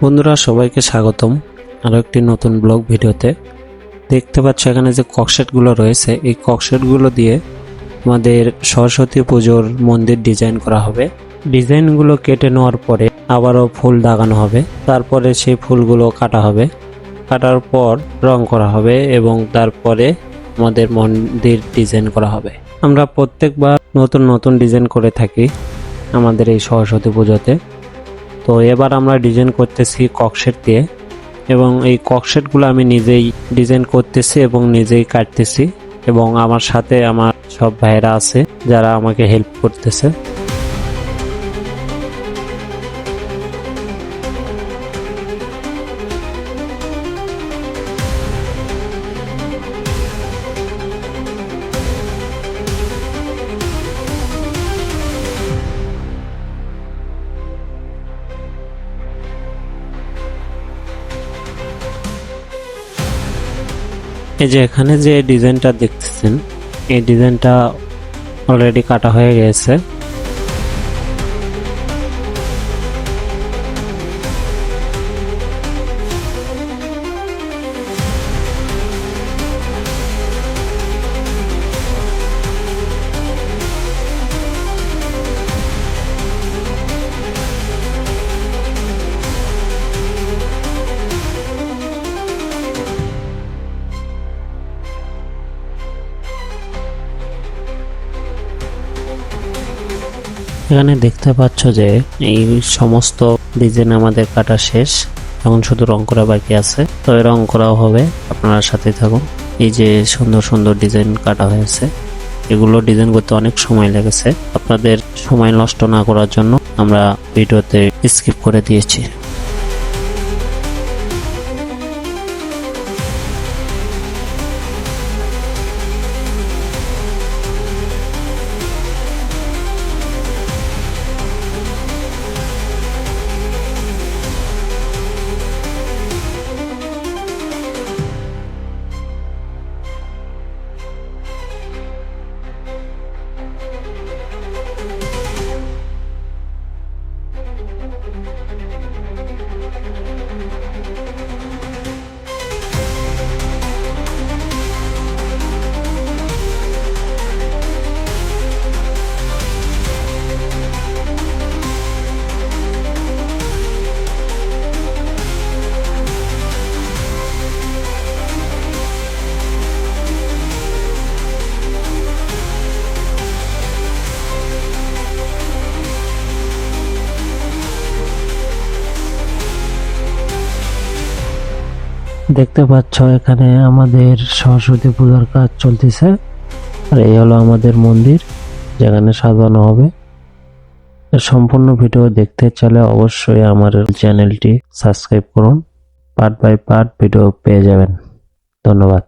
বন্ধুরা সবাইকে স্বাগতম আরো একটি নতুন ব্লগ ভিডিওতে। দেখতে পাচ্ছ এখানে যে ককশেটগুলো রয়েছে, এই ককশেটগুলো দিয়ে আমাদের সরস্বতী পুজোর মন্দির ডিজাইন করা হবে। ডিজাইনগুলো কেটে নেওয়ার পরে আবারও ফুল দাগানো হবে, তারপরে সেই ফুলগুলো কাটা হবে, কাটার পর রং করা হবে এবং তারপরে আমাদের মন্দির ডিজাইন করা হবে। আমরা প্রত্যেকবার নতুন নতুন ডিজাইন করে থাকি আমাদের এই সরস্বতী পুজোতে। তো এবার আমরা ডিজাইন করতেছি ককশেট দিয়ে, এবং এই ককশেটগুলো আমি নিজেই ডিজাইন করতেছি এবং নিজেই কাটতেছি, এবং আমার সাথে আমার সব ভাইরা আছে যারা আমাকে হেল্প করতেছে। এই যে এখানে যে ডিজাইনটা দেখতেছেন, এই ডিজাইনটা অলরেডি কাটা হয়ে গেছে। এখানে দেখতে পাচ্ছ যে এই সমস্ত ডিজাইন আমাদের কাটা শেষ, এখন শুধু রং করা বাকি আছে। তো এই রং করাও হবে, আপনারা সাথে থাকুন। এই যে সুন্দর সুন্দর ডিজাইন কাটা হয়েছে, এগুলো ডিজাইন করতে অনেক সময় লেগেছে। আপনাদের সময় নষ্ট না করার জন্য আমরা ভিডিওতে স্কিপ করে দিয়েছি। দেখতে পাচ্ছ এখানে আমাদের সরস্বতী পূজার কাজ চলতেছে, আর এই হলো আমাদের মন্দির যেখানে সাজানো হবে। সম্পূর্ণ ভিডিও দেখতে চাইলে অবশ্যই আমার চ্যানেলটি সাবস্ক্রাইব করুন, পার্ট বাই পার্ট ভিডিও পেয়ে যাবেন। ধন্যবাদ।